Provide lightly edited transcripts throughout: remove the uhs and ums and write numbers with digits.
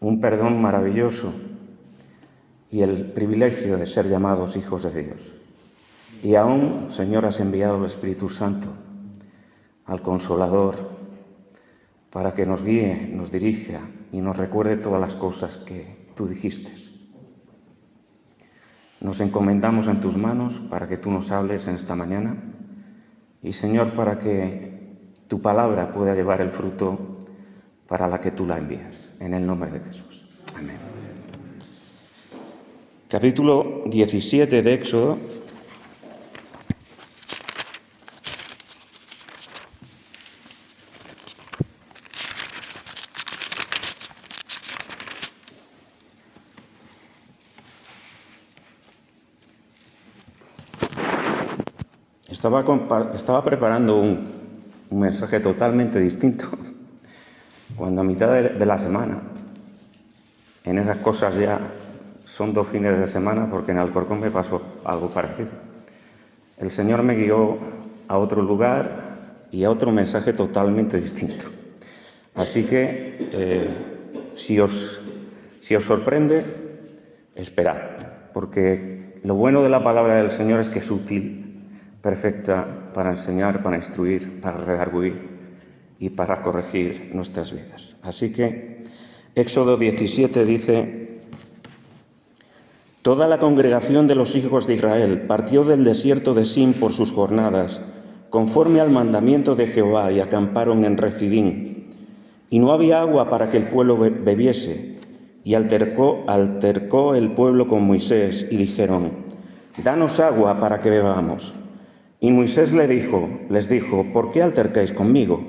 un perdón maravilloso y el privilegio de ser llamados hijos de Dios. Y aún, Señor, has enviado al Espíritu Santo, al Consolador, para que nos guíe, nos dirija y nos recuerde todas las cosas que tú dijiste. Nos encomendamos en tus manos para que tú nos hables en esta mañana y, Señor, para que tu palabra pueda llevar el fruto para la que tú la envías. En el nombre de Jesús. Amén. Capítulo 17 de Éxodo. Estaba preparando un mensaje totalmente distinto cuando a mitad de la semana, en esas cosas ya son 2 fines de semana porque en Alcorcón me pasó algo parecido. El Señor me guió a otro lugar y a otro mensaje totalmente distinto. Así que si os sorprende, esperad, porque lo bueno de la palabra del Señor es que es útil, perfecta para enseñar, para instruir, para redarguir y para corregir nuestras vidas. Así que Éxodo 17 dice: toda la congregación de los hijos de Israel partió del desierto de Sin por sus jornadas, conforme al mandamiento de Jehová, y acamparon en Refidín. Y no había agua para que el pueblo bebiese, y altercó el pueblo con Moisés, y dijeron: danos agua para que bebamos. Y Moisés les dijo: ¿por qué altercáis conmigo?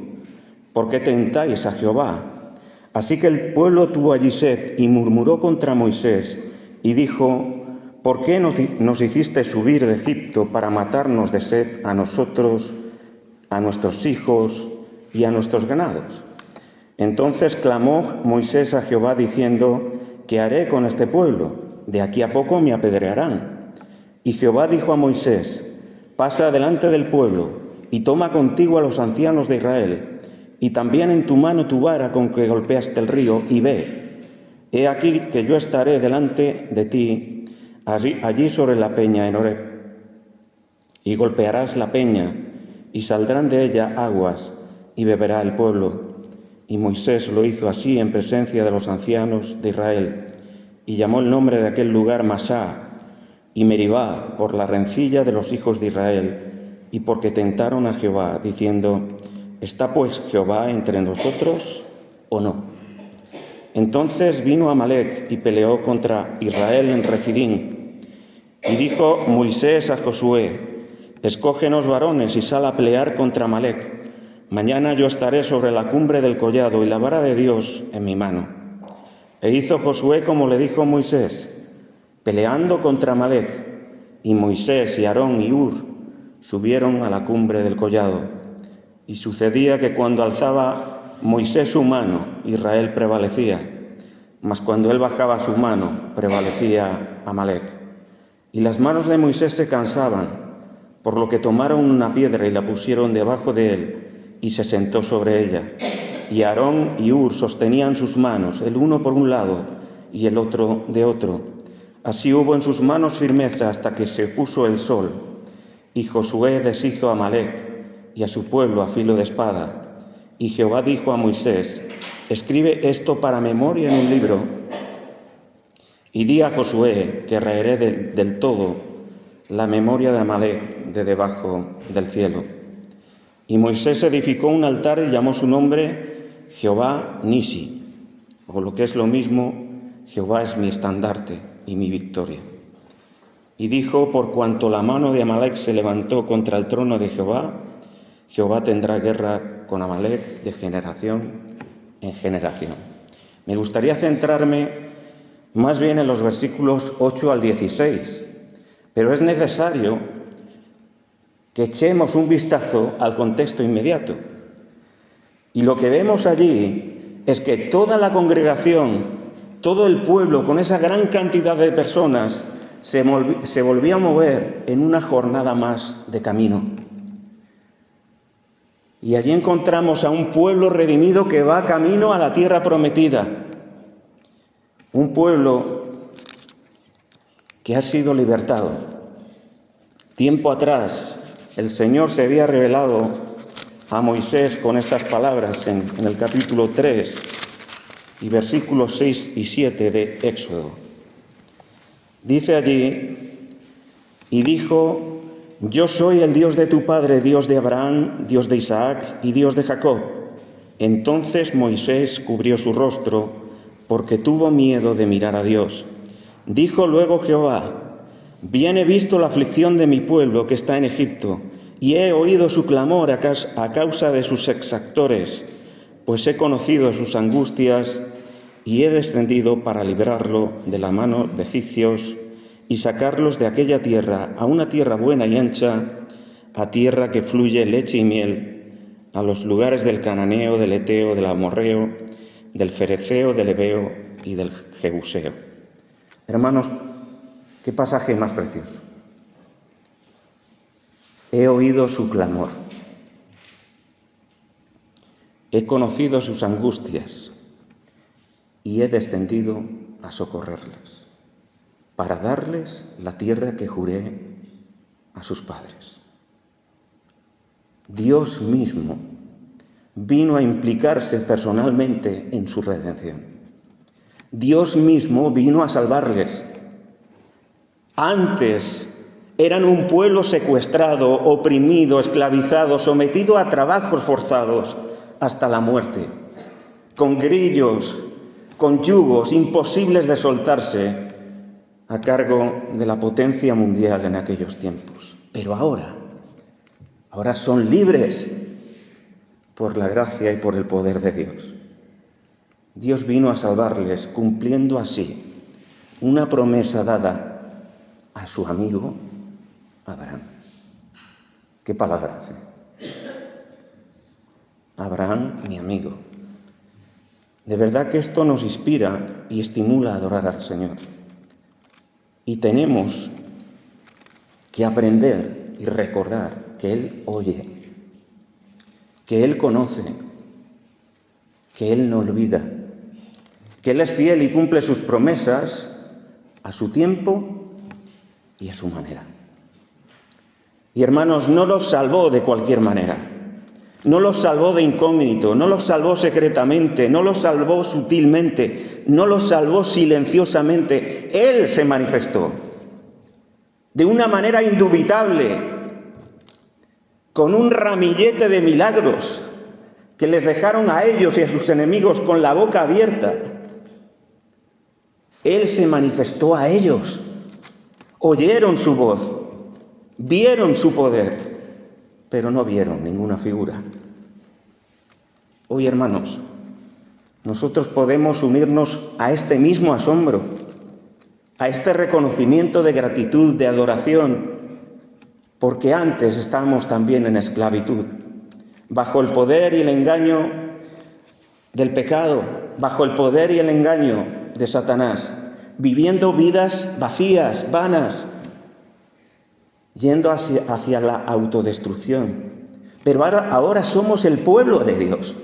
¿Por qué tentáis a Jehová? Así que el pueblo tuvo allí sed y murmuró contra Moisés y dijo: ¿por qué nos hiciste subir de Egipto para matarnos de sed a nosotros, a nuestros hijos y a nuestros ganados? Entonces clamó Moisés a Jehová diciendo: ¿qué haré con este pueblo? De aquí a poco me apedrearán. Y Jehová dijo a Moisés: pasa delante del pueblo y toma contigo a los ancianos de Israel, y también en tu mano tu vara con que golpeaste el río, y ve. He aquí que yo estaré delante de ti, allí sobre la peña en Horeb. Y golpearás la peña, y saldrán de ella aguas, y beberá el pueblo. Y Moisés lo hizo así en presencia de los ancianos de Israel, y llamó el nombre de aquel lugar Masá, y Meribá, por la rencilla de los hijos de Israel, y porque tentaron a Jehová, diciendo: ¿está pues Jehová entre nosotros o no? Entonces vino Amalec y peleó contra Israel en Refidín. Y dijo Moisés a Josué: escógenos varones y sal a pelear contra Amalec. Mañana yo estaré sobre la cumbre del collado y la vara de Dios en mi mano. E hizo Josué como le dijo Moisés, peleando contra Amalec, y Moisés y Aarón y Hur subieron a la cumbre del collado. Y sucedía que cuando alzaba Moisés su mano, Israel prevalecía, mas cuando él bajaba su mano, prevalecía Amalec. Y las manos de Moisés se cansaban, por lo que tomaron una piedra y la pusieron debajo de él, y se sentó sobre ella. Y Aarón y Hur sostenían sus manos, el uno por un lado y el otro de otro. Así hubo en sus manos firmeza hasta que se puso el sol. Y Josué deshizo a Amalec y a su pueblo a filo de espada. Y Jehová dijo a Moisés: escribe esto para memoria en un libro, y di a Josué que raeré del todo la memoria de Amalec de debajo del cielo. Y Moisés edificó un altar y llamó su nombre Jehová Nisi, o lo que es lo mismo, Jehová es mi estandarte y mi victoria. Y dijo: por cuanto la mano de Amalec se levantó contra el trono de Jehová, Jehová tendrá guerra con Amalec de generación en generación. Me gustaría centrarme más bien en los versículos 8 al 16, pero es necesario que echemos un vistazo al contexto inmediato. Y lo que vemos allí es que toda la congregación, todo el pueblo, con esa gran cantidad de personas, se volvía a mover en una jornada más de camino. Y allí encontramos a un pueblo redimido que va camino a la tierra prometida. Un pueblo que ha sido libertado. Tiempo atrás, el Señor se había revelado a Moisés con estas palabras en el capítulo 3 y versículos 6 y 7 de Éxodo. Dice allí: y dijo: yo soy el Dios de tu padre, Dios de Abraham, Dios de Isaac y Dios de Jacob. Entonces Moisés cubrió su rostro porque tuvo miedo de mirar a Dios. Dijo luego Jehová: bien he visto la aflicción de mi pueblo que está en Egipto, y he oído su clamor a causa de sus exactores, pues he conocido sus angustias, y he descendido para librarlo de la mano de egipcios, y sacarlos de aquella tierra a una tierra buena y ancha, a tierra que fluye leche y miel, a los lugares del cananeo, del eteo, del amorreo, del fereceo, del heveo y del jebuseo. Hermanos, qué pasaje más precioso. He oído su clamor, he conocido sus angustias y he descendido a socorrerlas, para darles la tierra que juré a sus padres. Dios mismo vino a implicarse personalmente en su redención. Dios mismo vino a salvarles. Antes eran un pueblo secuestrado, oprimido, esclavizado, sometido a trabajos forzados hasta la muerte, con grillos, con yugos imposibles de soltarse, a cargo de la potencia mundial en aquellos tiempos. Pero ahora son libres por la gracia y por el poder de Dios. Dios vino a salvarles, cumpliendo así una promesa dada a su amigo Abraham. Qué palabras, Abraham, mi amigo. De verdad que esto nos inspira y estimula a adorar al Señor. Y tenemos que aprender y recordar que Él oye, que Él conoce, que Él no olvida, que Él es fiel y cumple sus promesas a su tiempo y a su manera. Y hermanos, no los salvó de cualquier manera. No los salvó de incógnito, no los salvó secretamente, no los salvó sutilmente, no los salvó silenciosamente. Él se manifestó de una manera indubitable, con un ramillete de milagros que les dejaron a ellos y a sus enemigos con la boca abierta. Él se manifestó a ellos, oyeron su voz, vieron su poder, pero no vieron ninguna figura. Hoy, hermanos, nosotros podemos unirnos a este mismo asombro, a este reconocimiento de gratitud, de adoración, porque antes estábamos también en esclavitud, bajo el poder y el engaño del pecado, bajo el poder y el engaño de Satanás, viviendo vidas vacías, vanas, yendo hacia la autodestrucción. Pero ahora somos el pueblo de Dios.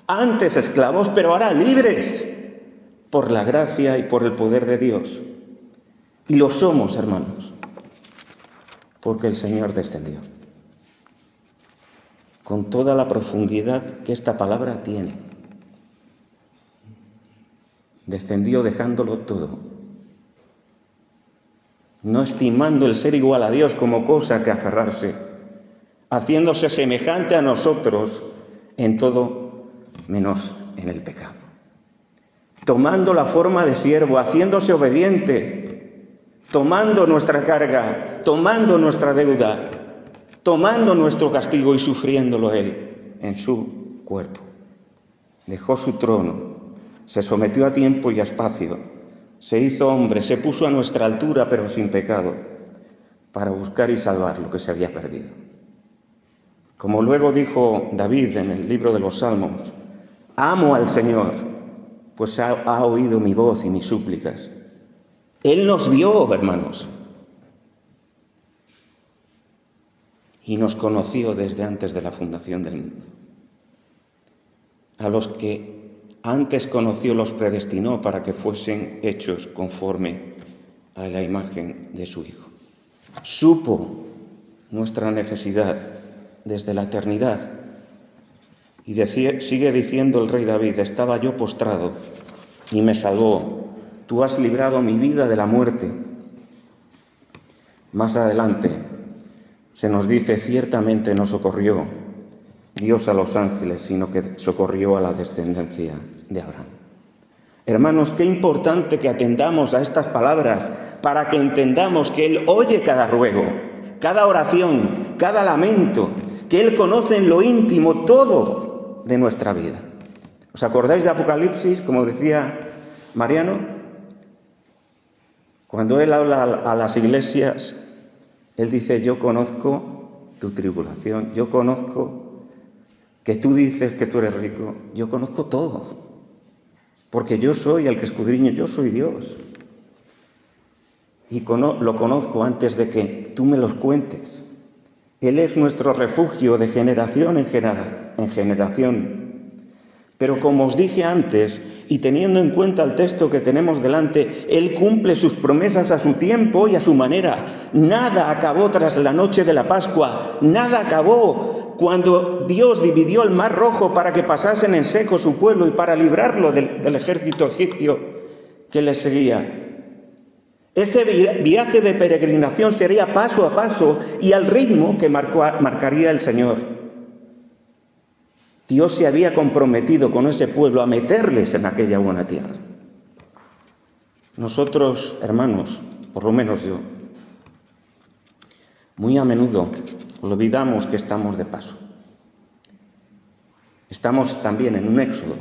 Antes esclavos, pero ahora libres por la gracia y por el poder de Dios. Y lo somos, hermanos, porque el Señor descendió. Con toda la profundidad que esta palabra tiene. Descendió dejándolo todo, no estimando el ser igual a Dios como cosa que aferrarse, haciéndose semejante a nosotros en todo menos en el pecado. Tomando la forma de siervo, haciéndose obediente, tomando nuestra carga, tomando nuestra deuda, tomando nuestro castigo y sufriéndolo Él en su cuerpo. Dejó su trono, se sometió a tiempo y a espacio, se hizo hombre, se puso a nuestra altura pero sin pecado, para buscar y salvar lo que se había perdido. Como luego dijo David en el libro de los Salmos: amo al Señor, pues ha oído mi voz y mis súplicas. Él nos vio, hermanos, y nos conoció desde antes de la fundación del mundo. A los que antes conoció los predestinó para que fuesen hechos conforme a la imagen de su Hijo. Supo nuestra necesidad desde la eternidad. Y sigue diciendo el rey David: estaba yo postrado y me salvó. Tú has librado mi vida de la muerte. Más adelante se nos dice: ciertamente no socorrió Dios a los ángeles, sino que socorrió a la descendencia de Abraham. Hermanos, qué importante que atendamos a estas palabras para que entendamos que Él oye cada ruego, cada oración, cada lamento, que Él conoce en lo íntimo todo de nuestra vida. ¿Os acordáis de Apocalipsis, como decía Mariano? Cuando Él habla a las iglesias, Él dice: yo conozco tu tribulación, yo conozco que tú dices que tú eres rico, yo conozco todo, porque yo soy el que escudriño, yo soy Dios. Y lo conozco antes de que tú me los cuentes. Él es nuestro refugio de generación en generación. Pero como os dije antes, y teniendo en cuenta el texto que tenemos delante, Él cumple sus promesas a su tiempo y a su manera. Nada acabó tras la noche de la Pascua, nada acabó cuando Dios dividió el Mar Rojo para que pasasen en seco su pueblo y para librarlo del ejército egipcio que les seguía. Ese viaje de peregrinación sería paso a paso y al ritmo que marcaría el Señor. Dios se había comprometido con ese pueblo a meterles en aquella buena tierra. Nosotros, hermanos, por lo menos yo, muy a menudo olvidamos que estamos de paso. Estamos también en un éxodo,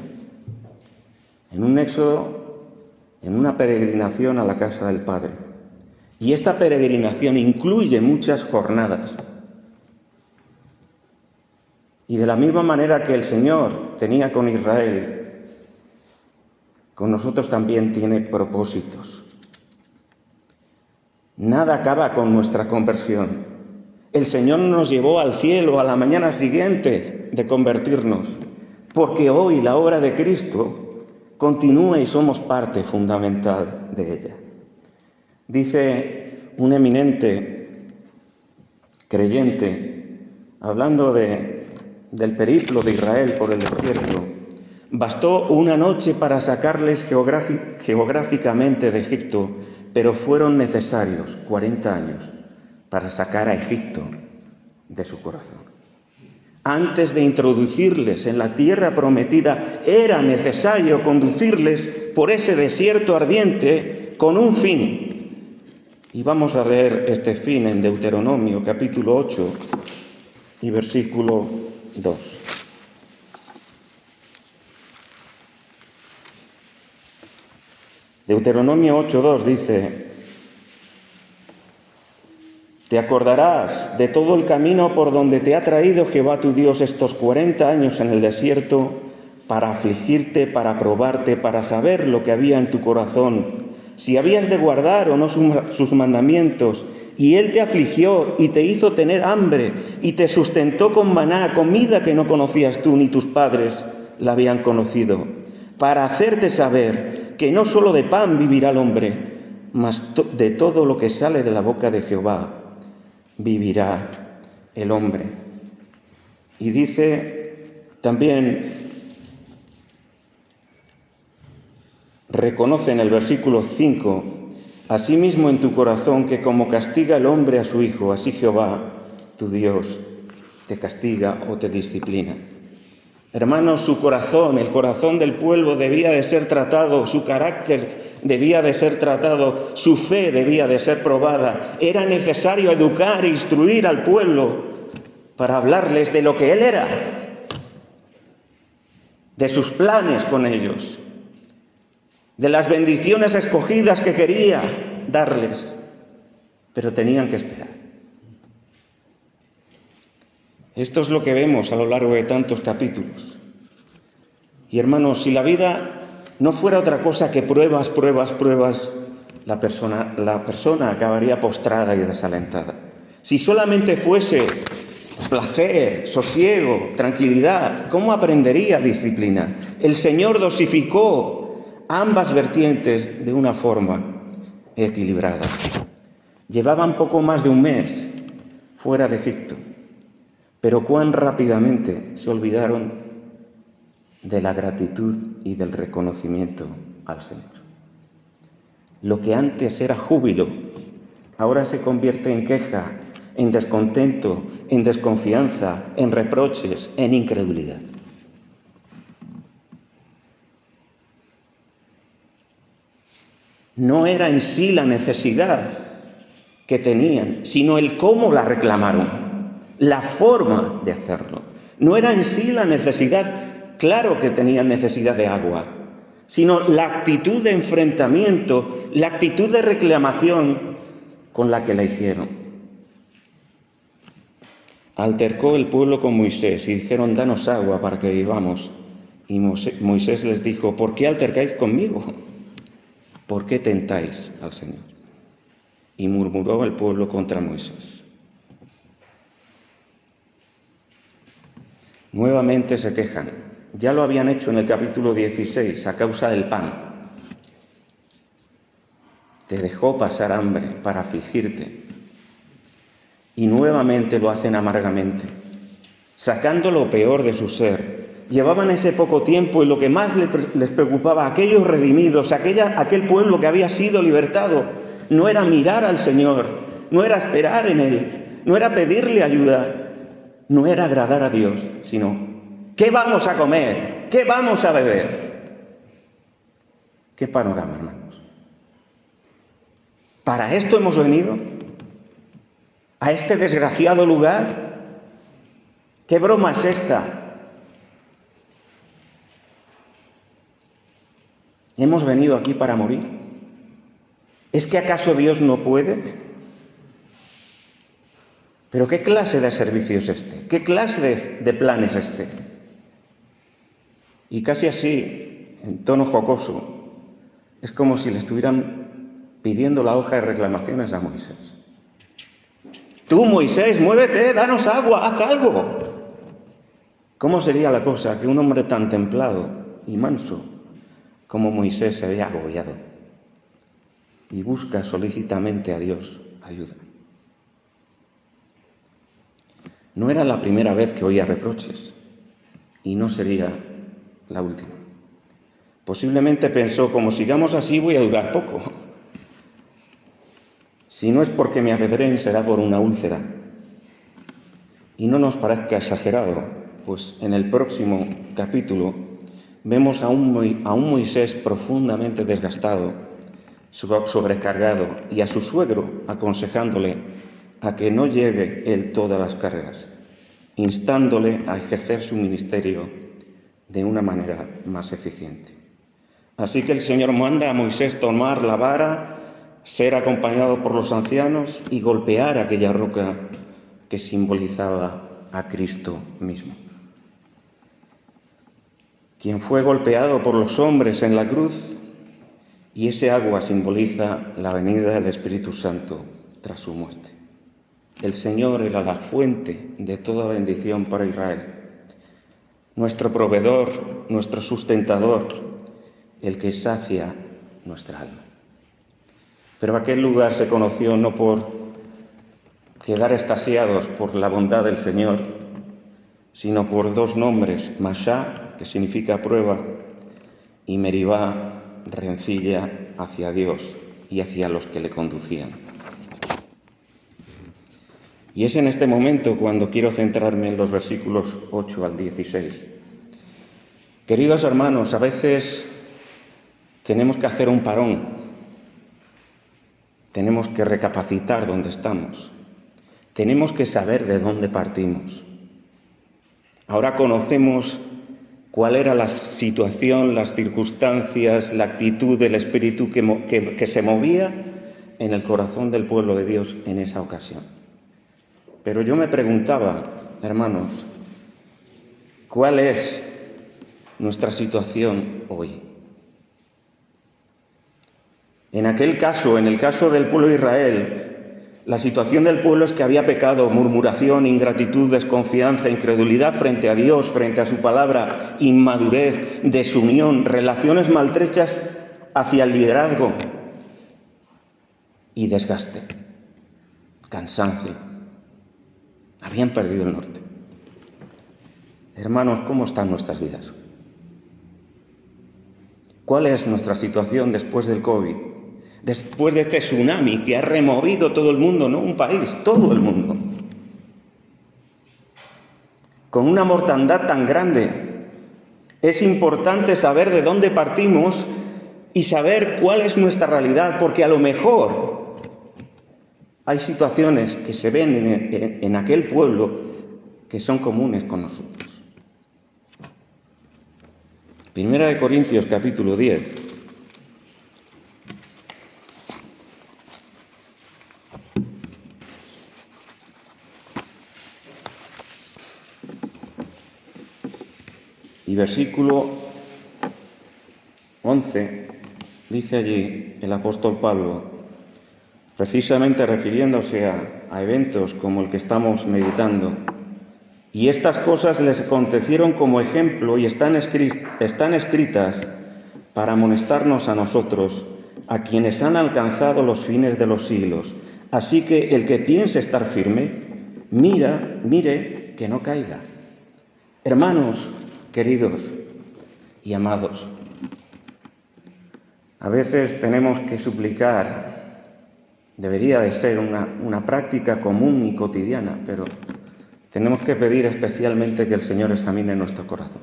en una peregrinación a la casa del Padre. Y esta peregrinación incluye muchas jornadas. Y de la misma manera que el Señor tenía con Israel, con nosotros también tiene propósitos. Nada acaba con nuestra conversión. El Señor nos llevó al cielo a la mañana siguiente de convertirnos, porque hoy la obra de Cristo continúa y somos parte fundamental de ella. Dice un eminente creyente, hablando del periplo de Israel por el desierto: bastó una noche para sacarles geográficamente de Egipto, pero fueron necesarios 40 años para sacar a Egipto de su corazón. Antes de introducirles en la tierra prometida, era necesario conducirles por ese desierto ardiente con un fin. Y vamos a leer este fin en Deuteronomio capítulo 8 y versículo 2. Deuteronomio 8:2 dice: te acordarás de todo el camino por donde te ha traído Jehová tu Dios estos 40 años en el desierto, para afligirte, para probarte, para saber lo que había en tu corazón, si habías de guardar o no sus mandamientos. Y Él te afligió y te hizo tener hambre y te sustentó con maná, comida que no conocías tú ni tus padres la habían conocido, para hacerte saber que no solo de pan vivirá el hombre, mas de todo lo que sale de la boca de Jehová vivirá el hombre. Y dice también, reconoce en el versículo 5: asimismo en tu corazón que como castiga el hombre a su hijo, así Jehová, tu Dios, te castiga o te disciplina. Hermanos, su corazón, el corazón del pueblo debía de ser tratado, su carácter debía de ser tratado, su fe debía de ser probada. Era necesario educar e instruir al pueblo para hablarles de lo que Él era, de sus planes con ellos, de las bendiciones escogidas que quería darles, pero tenían que esperar. Esto es lo que vemos a lo largo de tantos capítulos. Y hermanos, si la vida no fuera otra cosa que pruebas, la persona acabaría postrada y desalentada. Si solamente fuese placer, sosiego, tranquilidad. ¿Cómo aprendería disciplina? El Señor dosificó ambas vertientes de una forma equilibrada. Llevaban poco más de un mes fuera de Egipto, pero cuán rápidamente se olvidaron de la gratitud y del reconocimiento al Señor. Lo que antes era júbilo, ahora se convierte en queja, en descontento, en desconfianza, en reproches, en incredulidad. No era en sí la necesidad que tenían, sino el cómo la reclamaron, la forma de hacerlo. No era en sí la necesidad, claro que tenían necesidad de agua, sino la actitud de enfrentamiento, la actitud de reclamación con la que la hicieron. Altercó el pueblo con Moisés y dijeron: danos agua para que vivamos. Y Moisés les dijo: ¿por qué altercáis conmigo? ¿Por qué tentáis al Señor? Y murmuró el pueblo contra Moisés. Nuevamente se quejan. Ya lo habían hecho en el capítulo 16 a causa del pan. Te dejó pasar hambre para afligirte. Y nuevamente lo hacen amargamente, sacando lo peor de su ser. Llevaban ese poco tiempo y lo que más les preocupaba a aquellos redimidos, aquel pueblo que había sido libertado, no era mirar al Señor, no era esperar en Él, no era pedirle ayuda, no era agradar a Dios, sino ¿qué vamos a comer? ¿Qué vamos a beber? ¿Qué panorama, hermanos? ¿Para esto hemos venido? ¿A este desgraciado lugar? ¿Qué broma es esta? ¿Hemos venido aquí para morir? ¿Es que acaso Dios no puede? ¿Pero qué clase de servicio es este? ¿Qué clase de plan es este? Y casi así, en tono jocoso, es como si le estuvieran pidiendo la hoja de reclamaciones a Moisés. Tú, Moisés, muévete, danos agua, haz algo. ¿Cómo sería la cosa que un hombre tan templado y manso como Moisés se vea agobiado y busca solícitamente a Dios ayuda? No era la primera vez que oía reproches y no sería la última. Posiblemente pensó: como sigamos así voy a durar poco. Si no es porque me apedreen, será por una úlcera. Y no nos parezca exagerado, pues en el próximo capítulo vemos a un Moisés profundamente desgastado, sobrecargado, y a su suegro aconsejándole a que no lleve él todas las cargas, instándole a ejercer su ministerio de una manera más eficiente. Así que el Señor manda a Moisés tomar la vara, ser acompañado por los ancianos y golpear aquella roca que simbolizaba a Cristo mismo, quien fue golpeado por los hombres en la cruz, y ese agua simboliza la venida del Espíritu Santo tras su muerte. El Señor era la fuente de toda bendición para Israel, nuestro proveedor, nuestro sustentador, el que sacia nuestra alma. Pero aquel lugar se conoció no por quedar extasiados por la bondad del Señor, sino por dos nombres: Masá, que significa prueba, y Meribá, rencilla hacia Dios y hacia los que le conducían. Y es en este momento cuando quiero centrarme en los versículos 8 al 16. Queridos hermanos, a veces tenemos que hacer un parón. Tenemos que recapacitar dónde estamos. Tenemos que saber de dónde partimos. Ahora conocemos cuál era la situación, las circunstancias, la actitud del Espíritu que se movía en el corazón del pueblo de Dios en esa ocasión. Pero yo me preguntaba, hermanos, ¿cuál es nuestra situación hoy? En aquel caso, en el caso del pueblo de Israel, La situación del pueblo es que había pecado, murmuración, ingratitud, desconfianza, incredulidad frente a Dios, frente a su palabra, inmadurez, desunión, relaciones maltrechas hacia el liderazgo y desgaste, cansancio. Habían perdido el norte. Hermanos, ¿cómo están nuestras vidas? ¿Cuál es nuestra situación después del COVID? Después de este tsunami que ha removido todo el mundo, no un país, todo el mundo. Con una mortandad tan grande, es importante saber de dónde partimos y saber cuál es nuestra realidad, porque a lo mejor hay situaciones que se ven en aquel pueblo que son comunes con nosotros. Primera de Corintios, capítulo 10. Y versículo 11, dice allí el apóstol Pablo, precisamente refiriéndose a eventos como el que estamos meditando, y estas cosas les acontecieron como ejemplo y están escritas para amonestarnos a nosotros, a quienes han alcanzado los fines de los siglos. Así que el que piense estar firme, mire que no caiga. Hermanos, queridos y amados, a veces tenemos que suplicar, debería de ser una práctica común y cotidiana, pero tenemos que pedir especialmente que el Señor examine nuestro corazón.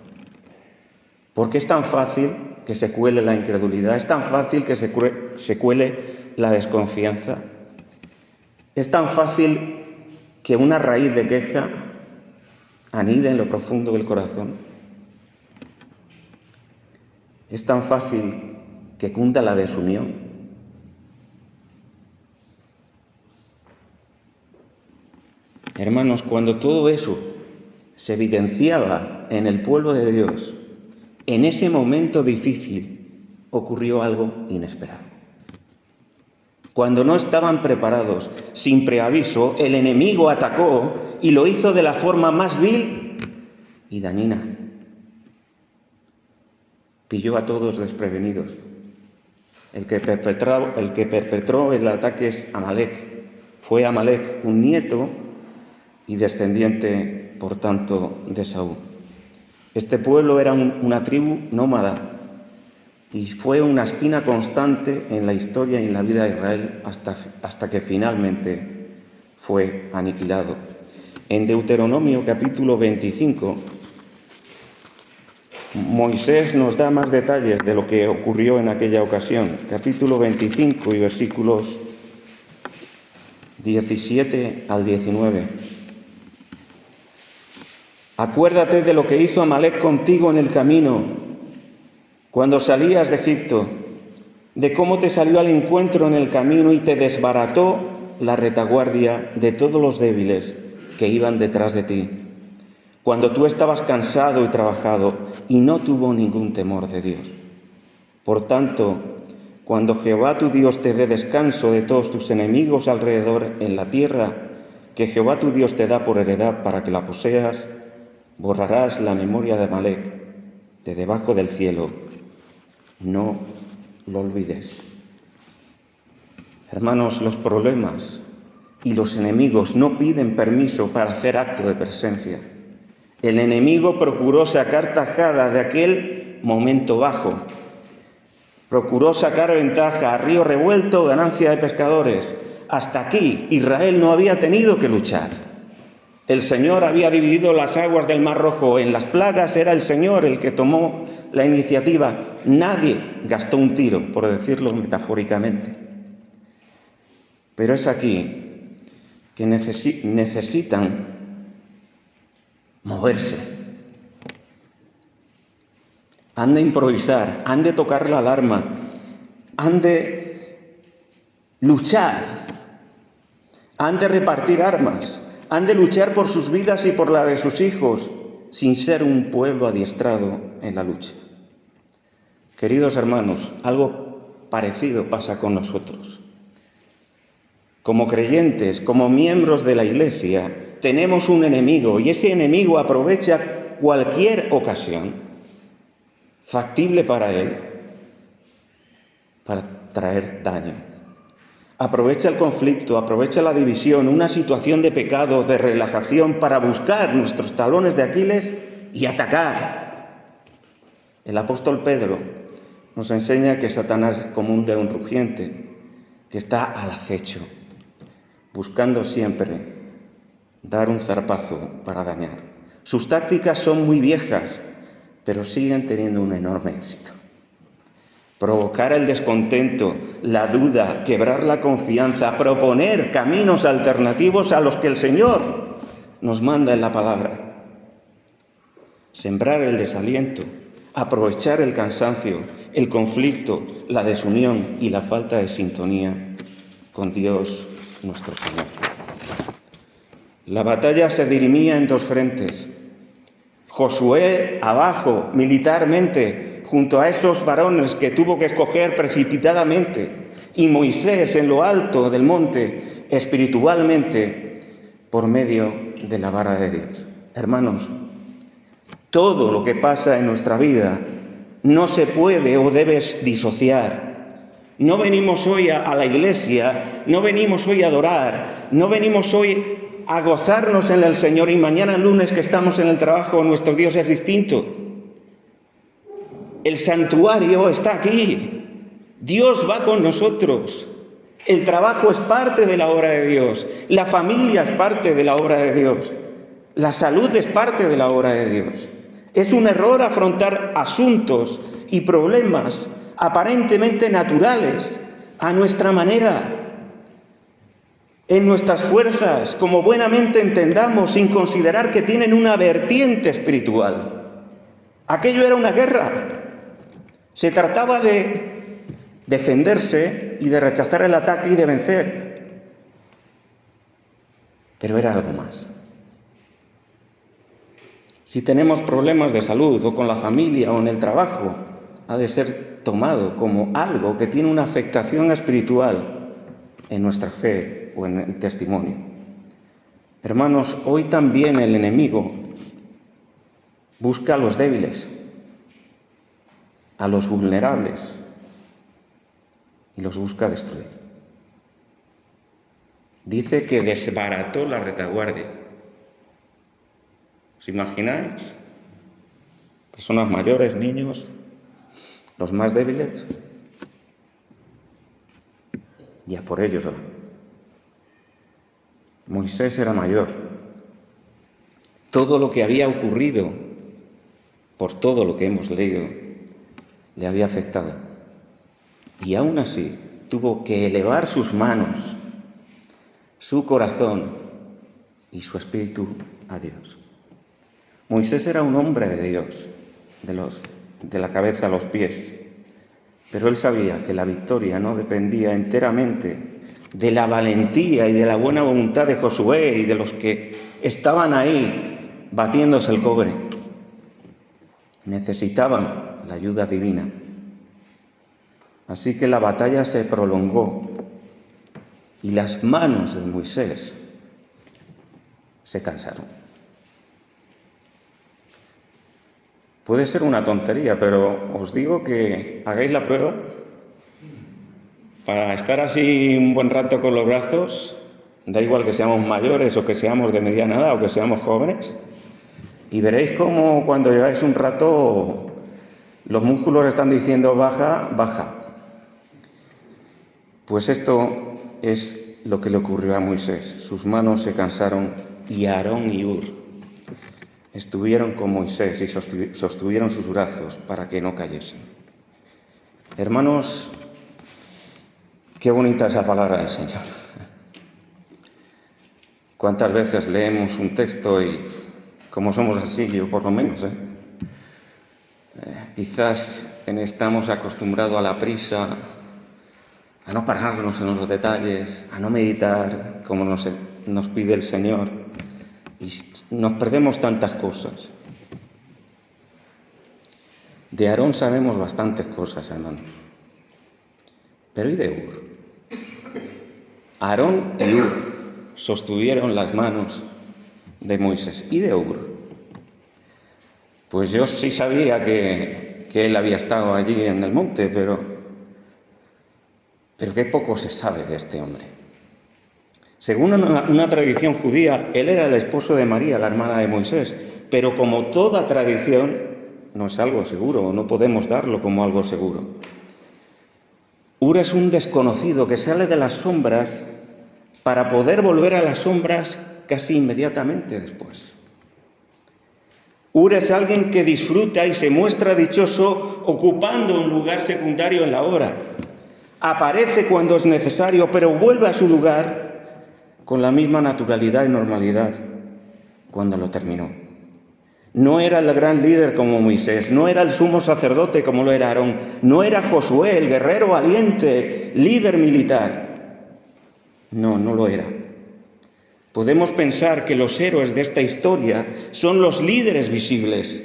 Porque es tan fácil que se cuele la incredulidad, es tan fácil que se cuele la desconfianza, es tan fácil que una raíz de queja anide en lo profundo del corazón. Es tan fácil que cunda la desunión. Hermanos, cuando todo eso se evidenciaba en el pueblo de Dios, en ese momento difícil ocurrió algo inesperado. Cuando no estaban preparados, sin preaviso, el enemigo atacó y lo hizo de la forma más vil y dañina. Pilló a todos desprevenidos. El que perpetró el ataque es Amalek. Fue Amalek, un nieto y descendiente, por tanto, de Saúl. Este pueblo era una tribu nómada y fue una espina constante en la historia y en la vida de Israel hasta que finalmente fue aniquilado. En Deuteronomio capítulo 25, Moisés nos da más detalles de lo que ocurrió en aquella ocasión. Capítulo 25 y versículos 17 al 19. Acuérdate de lo que hizo Amalek contigo en el camino, cuando salías de Egipto, de cómo te salió al encuentro en el camino y te desbarató la retaguardia de todos los débiles que iban detrás de ti, cuando tú estabas cansado y trabajado y no tuvo ningún temor de Dios. Por tanto, cuando Jehová tu Dios te dé descanso de todos tus enemigos alrededor en la tierra, que Jehová tu Dios te da por heredad para que la poseas, borrarás la memoria de Amalek de debajo del cielo. No lo olvides. Hermanos, los problemas y los enemigos no piden permiso para hacer acto de presencia. El enemigo procuró sacar tajada de aquel momento bajo. Procuró sacar ventaja a río revuelto, ganancia de pescadores. Hasta aquí Israel no había tenido que luchar. El Señor había dividido las aguas del Mar Rojo. En las plagas era el Señor el que tomó la iniciativa. Nadie gastó un tiro, por decirlo metafóricamente. Pero es aquí que necesitan moverse. Han de improvisar, han de tocar la alarma, han de luchar, han de repartir armas, han de luchar por sus vidas y por la de sus hijos, sin ser un pueblo adiestrado en la lucha. Queridos hermanos, algo parecido pasa con nosotros. como creyentes, como miembros de la Iglesia, tenemos un enemigo y ese enemigo aprovecha cualquier ocasión factible para él para traer daño. Aprovecha el conflicto, aprovecha la división, una situación de pecado, de relajación, para buscar nuestros talones de Aquiles y atacar. El apóstol Pedro nos enseña que Satanás es como un león rugiente, que está al acecho, buscando siempre dar un zarpazo para dañar. Sus tácticas son muy viejas, pero siguen teniendo un enorme éxito. Provocar el descontento, la duda, quebrar la confianza, proponer caminos alternativos a los que el Señor nos manda en la palabra. Sembrar el desaliento, aprovechar el cansancio, el conflicto, la desunión y la falta de sintonía con Dios nuestro Señor. La batalla se dirimía en dos frentes. Josué abajo, militarmente, junto a esos varones que tuvo que escoger precipitadamente, y Moisés en lo alto del monte, espiritualmente, por medio de la vara de Dios. Hermanos, todo lo que pasa en nuestra vida no se puede o debe disociar. No venimos hoy a la iglesia, no venimos hoy a adorar, no venimos hoy a gozarnos en el Señor y mañana lunes que estamos en el trabajo nuestro Dios es distinto. El santuario está aquí. Dios va con nosotros. El trabajo es parte de la obra de Dios. La familia es parte de la obra de Dios. La salud es parte de la obra de Dios. Es un error afrontar asuntos y problemas aparentemente naturales a nuestra manera, en nuestras fuerzas, como buenamente entendamos, sin considerar que tienen una vertiente espiritual. Aquello era una guerra. Se trataba de defenderse y de rechazar el ataque y de vencer. Pero era algo más. Si tenemos problemas de salud o con la familia o en el trabajo, ha de ser tomado como algo que tiene una afectación espiritual en nuestra fe o en el testimonio. Hermanos, hoy también el enemigo busca a los débiles, a los vulnerables, y los busca destruir. Dice que desbarató la retaguardia. ¿Os imagináis? Personas mayores, niños, los más débiles, y a por ellos va. Moisés era mayor. Todo lo que había ocurrido, por todo lo que hemos leído, le había afectado. Y aún así tuvo que elevar sus manos, su corazón y su espíritu a Dios. Moisés era un hombre de Dios, de la cabeza a los pies, pero él sabía que la victoria no dependía enteramente de la valentía y de la buena voluntad de Josué y de los que estaban ahí batiéndose el cobre. Necesitaban la ayuda divina. Así que la batalla se prolongó y las manos de Moisés se cansaron. Puede ser una tontería, pero os digo que hagáis la prueba para estar así un buen rato con los brazos, da igual que seamos mayores o que seamos de mediana edad o que seamos jóvenes, y veréis cómo cuando lleváis un rato los músculos están diciendo baja, baja. Pues esto es lo que le ocurrió a Moisés. Sus manos se cansaron y Aarón y Hur estuvieron con Moisés y sostuvieron sus brazos para que no cayesen. Hermanos, qué bonita esa palabra del Señor. ¿Cuántas veces leemos un texto y como somos así, yo por lo menos, quizás estamos acostumbrados a la prisa, a no pararnos en los detalles, a no meditar como nos pide el Señor, y nos perdemos tantas cosas. De Aarón sabemos bastantes cosas, hermanos. Pero ¿y de Hur? Aarón y Hur sostuvieron las manos de Moisés y de Hur. Pues yo sí sabía que él había estado allí en el monte, pero qué poco se sabe de este hombre. Según una tradición judía, él era el esposo de María, la hermana de Moisés, pero como toda tradición, no es algo seguro, no podemos darlo como algo seguro. Hur es un desconocido que sale de las sombras para poder volver a las sombras casi inmediatamente después. Hur es alguien que disfruta y se muestra dichoso ocupando un lugar secundario en la obra. Aparece cuando es necesario, pero vuelve a su lugar con la misma naturalidad y normalidad cuando lo terminó. No era el gran líder como Moisés, no era el sumo sacerdote como lo era Aarón, no era Josué, el guerrero valiente, líder militar. No lo era. Podemos pensar que los héroes de esta historia son los líderes visibles,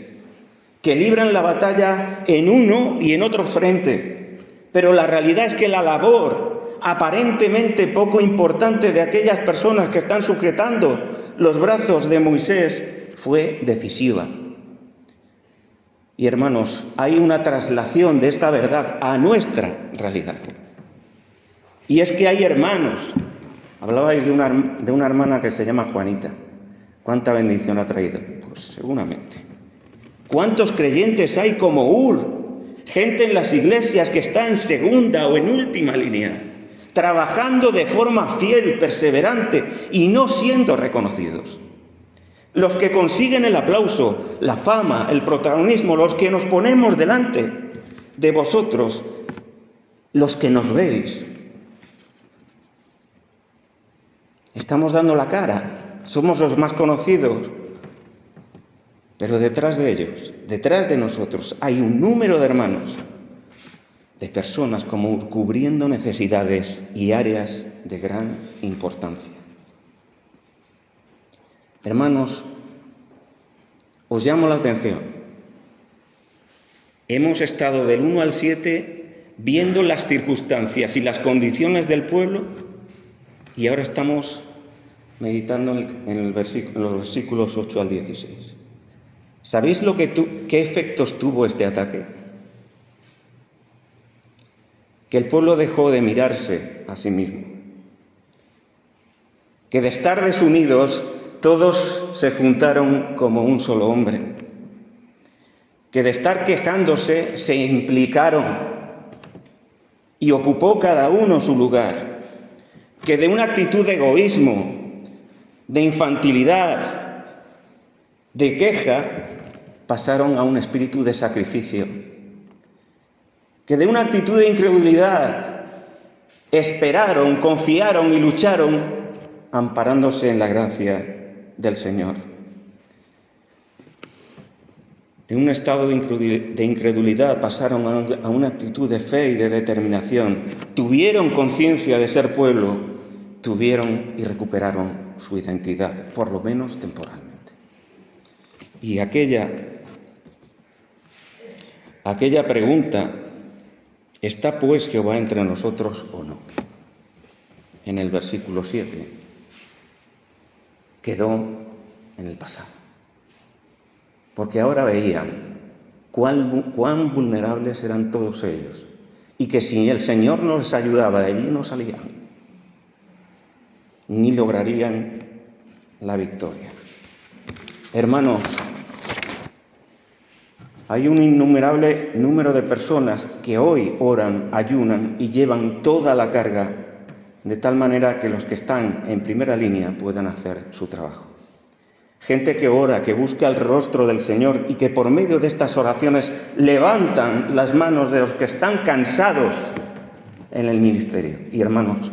que libran la batalla en uno y en otro frente. Pero la realidad es que la labor aparentemente poco importante de aquellas personas que están sujetando los brazos de Moisés fue decisiva. Y hermanos, hay una traslación de esta verdad a nuestra realidad. Y es que hay hermanos. Hablabais de una hermana que se llama Juanita. ¿Cuánta bendición ha traído? Pues seguramente. ¿Cuántos creyentes hay como Hur? Gente en las iglesias que está en segunda o en última línea, trabajando de forma fiel, perseverante y no siendo reconocidos. Los que consiguen el aplauso, la fama, el protagonismo, los que nos ponemos delante de vosotros, los que nos veis. Estamos dando la cara, somos los más conocidos, pero detrás de ellos, detrás de nosotros, hay un número de hermanos, de personas como Hur, cubriendo necesidades y áreas de gran importancia. Hermanos, os llamo la atención. Hemos estado del 1 al 7 viendo las circunstancias y las condiciones del pueblo. Y ahora estamos meditando en los versículos 8 al 16. ¿Sabéis qué efectos tuvo este ataque? Que el pueblo dejó de mirarse a sí mismo. Que de estar desunidos, todos se juntaron como un solo hombre. Que de estar quejándose, se implicaron y ocupó cada uno su lugar. Que de una actitud de egoísmo, de infantilidad, de queja, pasaron a un espíritu de sacrificio. Que de una actitud de incredulidad, esperaron, confiaron y lucharon, amparándose en la gracia del Señor. De un estado de incredulidad pasaron a una actitud de fe y de determinación. Tuvieron conciencia de ser pueblo, tuvieron y recuperaron su identidad, por lo menos temporalmente. Y aquella pregunta, ¿está pues Jehová entre nosotros o no? En el versículo 7 quedó en el pasado. Porque ahora veían cuán vulnerables eran todos ellos y que si el Señor no les ayudaba, de allí no salían ni lograrían la victoria. Hermanos, hay un innumerable número de personas que hoy oran, ayunan y llevan toda la carga, de tal manera que los que están en primera línea puedan hacer su trabajo. Gente que ora, que busca el rostro del Señor y que por medio de estas oraciones levantan las manos de los que están cansados en el ministerio. Y hermanos,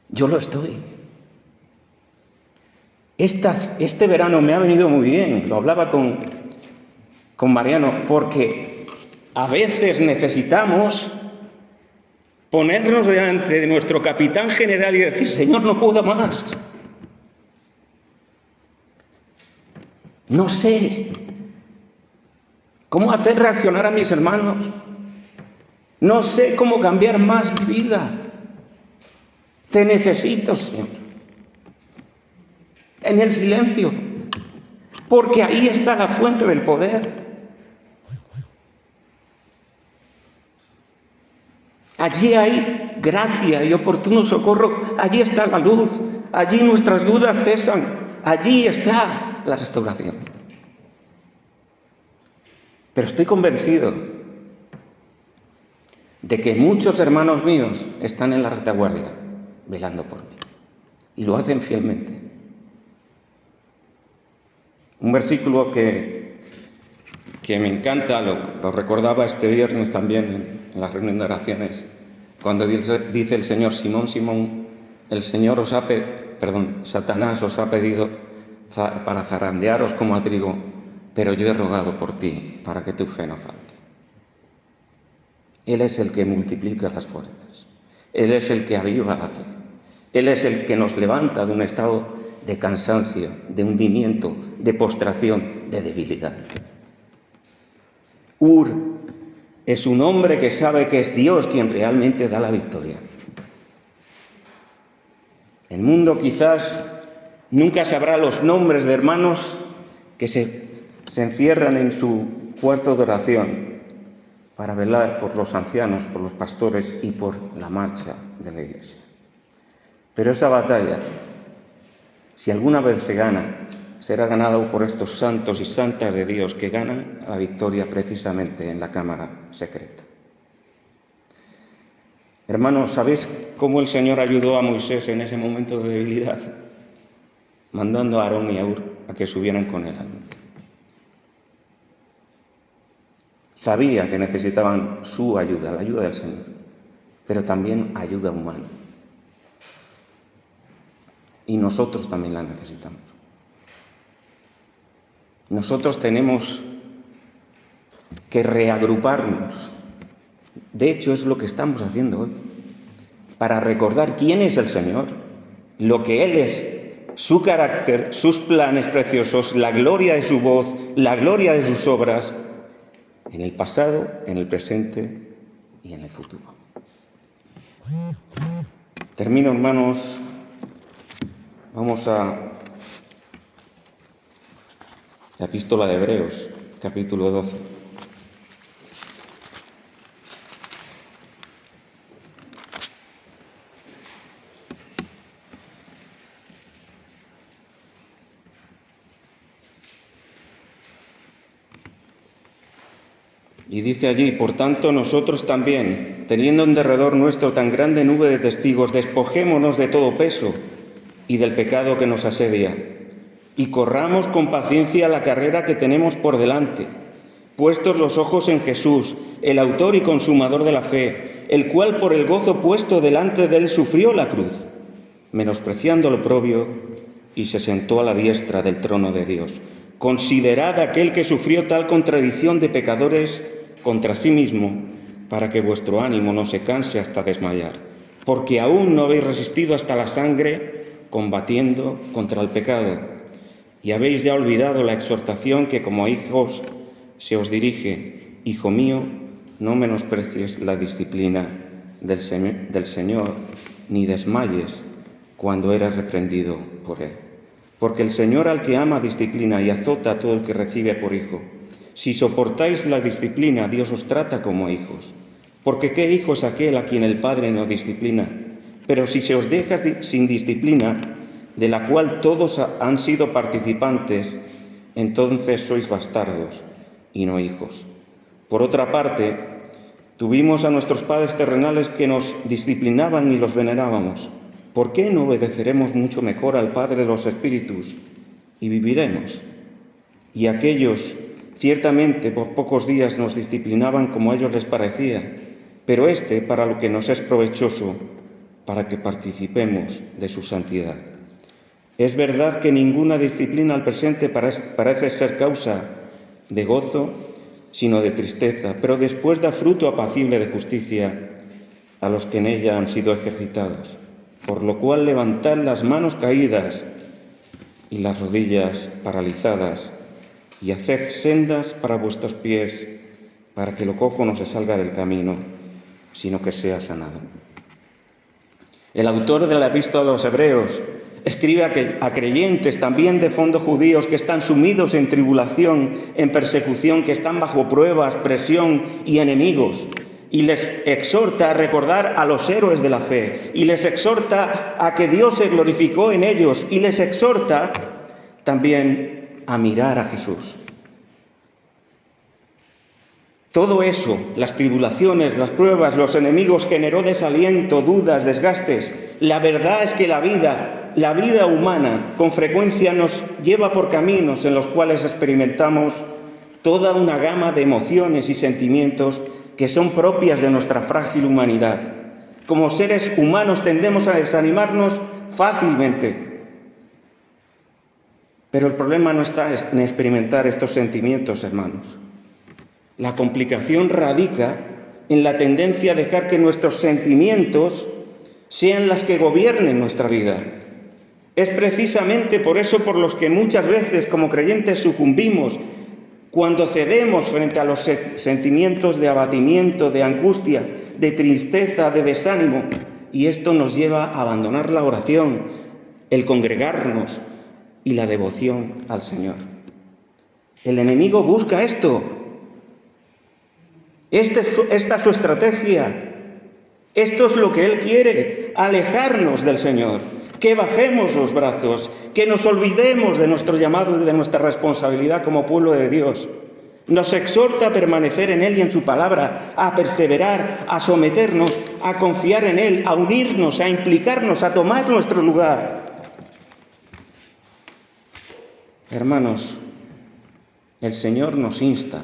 yo lo estoy. Este verano me ha venido muy bien, lo hablaba con Mariano, porque a veces necesitamos ponernos delante de nuestro capitán general y decir: Señor, no puedo más. No sé. ¿Cómo hacer reaccionar a mis hermanos? No sé cómo cambiar más mi vida. Te necesito, Señor. En el silencio. Porque ahí está la fuente del poder. Allí hay gracia y oportuno socorro. Allí está la luz. Allí nuestras dudas cesan. Allí está la restauración. Pero estoy convencido de que muchos hermanos míos están en la retaguardia, velando por mí. Y lo hacen fielmente. Un versículo que me encanta, lo recordaba este viernes también en la reunión de oraciones, cuando dice el Señor: Simón, Simón, Satanás os ha pedido para zarandearos como a trigo, pero yo he rogado por ti para que tu fe no falte. Él es el que multiplica las fuerzas. Él es el que aviva la fe. Él es el que nos levanta de un estado de cansancio, de hundimiento, de postración, de debilidad. Es un hombre que sabe que es Dios quien realmente da la victoria. El mundo quizás nunca sabrá los nombres de hermanos que se encierran en su cuarto de oración para velar por los ancianos, por los pastores y por la marcha de la Iglesia. Pero esa batalla, si alguna vez se gana, será ganada por estos santos y santas de Dios que ganan la victoria precisamente en la cámara secreta. Hermanos, ¿sabéis cómo el Señor ayudó a Moisés en ese momento de debilidad? Mandando a Aarón y a Hur a que subieran con él al monte. Sabía que necesitaban su ayuda, la ayuda del Señor, pero también ayuda humana. Y nosotros también la necesitamos. Nosotros tenemos que reagruparnos. De hecho, es lo que estamos haciendo hoy, para recordar quién es el Señor, lo que Él es, su carácter, sus planes preciosos, la gloria de su voz, la gloria de sus obras, en el pasado, en el presente y en el futuro. Termino, hermanos. Vamos a la epístola de Hebreos, capítulo 12. Y dice allí: por tanto, nosotros también, teniendo en derredor nuestro tan grande nube de testigos, despojémonos de todo peso y del pecado que nos asedia, y corramos con paciencia la carrera que tenemos por delante, puestos los ojos en Jesús, el autor y consumador de la fe, el cual por el gozo puesto delante de él sufrió la cruz, menospreciando lo oprobio, y se sentó a la diestra del trono de Dios. Considerad aquel que sufrió tal contradicción de pecadores contra sí mismo, para que vuestro ánimo no se canse hasta desmayar, porque aún no habéis resistido hasta la sangre, combatiendo contra el pecado, y habéis ya olvidado la exhortación que como a hijos se os dirige: hijo mío, no menosprecies la disciplina del Señor, ni desmayes cuando eres reprendido por Él. Porque el Señor al que ama disciplina y azota a todo el que recibe por hijo. Si soportáis la disciplina, Dios os trata como a hijos. Porque ¿qué hijo es aquel a quien el Padre no disciplina? Pero si se os deja sin disciplina, de la cual todos han sido participantes, entonces sois bastardos y no hijos. Por otra parte, tuvimos a nuestros padres terrenales que nos disciplinaban y los venerábamos. ¿Por qué no obedeceremos mucho mejor al Padre de los Espíritus y viviremos? Y aquellos, ciertamente, por pocos días nos disciplinaban como a ellos les parecía, pero para lo que nos es provechoso, para que participemos de su santidad. Es verdad que ninguna disciplina al presente parece ser causa de gozo, sino de tristeza, pero después da fruto apacible de justicia a los que en ella han sido ejercitados. Por lo cual levantad las manos caídas y las rodillas paralizadas y haced sendas para vuestros pies, para que lo cojo no se salga del camino, sino que sea sanado. El autor de la Epístola a los Hebreos escribe a creyentes, también de fondo judíos, que están sumidos en tribulación, en persecución, que están bajo pruebas, presión y enemigos, y les exhorta a recordar a los héroes de la fe, y les exhorta a que Dios se glorificó en ellos, y les exhorta también a mirar a Jesús. Todo eso, las tribulaciones, las pruebas, los enemigos, generó desaliento, dudas, desgastes. La verdad es que la vida humana, con frecuencia nos lleva por caminos en los cuales experimentamos toda una gama de emociones y sentimientos que son propias de nuestra frágil humanidad. Como seres humanos tendemos a desanimarnos fácilmente. Pero el problema no está en experimentar estos sentimientos, hermanos. La complicación radica en la tendencia a dejar que nuestros sentimientos sean las que gobiernen nuestra vida. Es precisamente por eso por los que muchas veces como creyentes sucumbimos cuando cedemos frente a los sentimientos de abatimiento, de angustia, de tristeza, de desánimo, y esto nos lleva a abandonar la oración, el congregarnos y la devoción al Señor. El enemigo busca esto. Esta es su estrategia. Esto es lo que él quiere, alejarnos del Señor, que bajemos los brazos, que nos olvidemos de nuestro llamado y de nuestra responsabilidad como pueblo de Dios. Nos exhorta a permanecer en Él y en su palabra, a perseverar, a someternos, a confiar en Él, a unirnos, a implicarnos, a tomar nuestro lugar. Hermanos, el Señor nos insta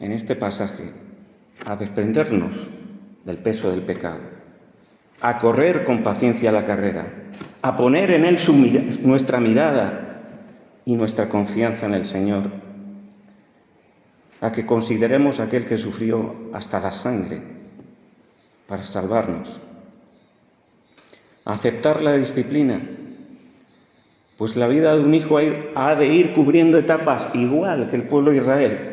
en este pasaje a desprendernos del peso del pecado, a correr con paciencia la carrera, a poner en Él nuestra mirada y nuestra confianza en el Señor, a que consideremos a aquel que sufrió hasta la sangre para salvarnos, a aceptar la disciplina, pues la vida de un hijo ha de ir cubriendo etapas igual que el pueblo de Israel,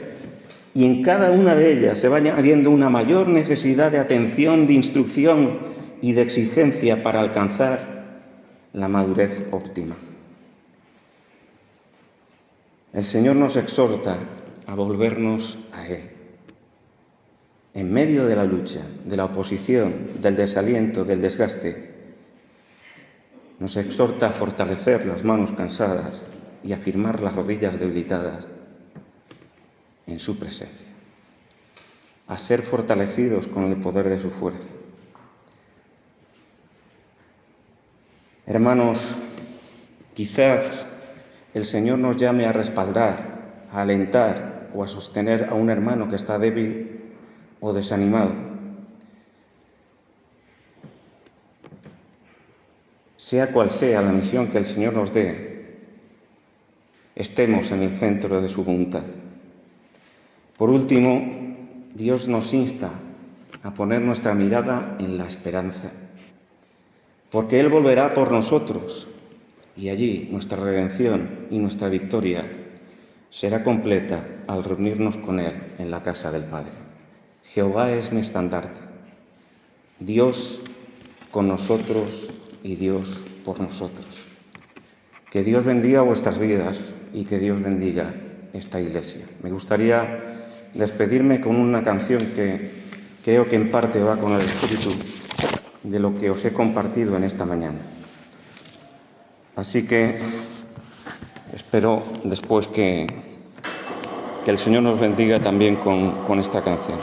y en cada una de ellas se va añadiendo una mayor necesidad de atención, de instrucción y de exigencia para alcanzar la madurez óptima. El Señor nos exhorta a volvernos a Él. En medio de la lucha, de la oposición, del desaliento, del desgaste, nos exhorta a fortalecer las manos cansadas y a firmar las rodillas debilitadas en su presencia, a ser fortalecidos con el poder de su fuerza. Hermanos, quizás el Señor nos llame a respaldar, a alentar o a sostener a un hermano que está débil o desanimado. Sea cual sea la misión que el Señor nos dé, estemos en el centro de su voluntad. Por último, Dios nos insta a poner nuestra mirada en la esperanza, porque Él volverá por nosotros y allí nuestra redención y nuestra victoria será completa al reunirnos con Él en la casa del Padre. Jehová es mi estandarte, Dios con nosotros y Dios por nosotros. Que Dios bendiga vuestras vidas y que Dios bendiga esta iglesia. Me gustaría despedirme con una canción que creo que en parte va con el espíritu de lo que os he compartido en esta mañana. Así que espero después que el Señor nos bendiga también con esta canción.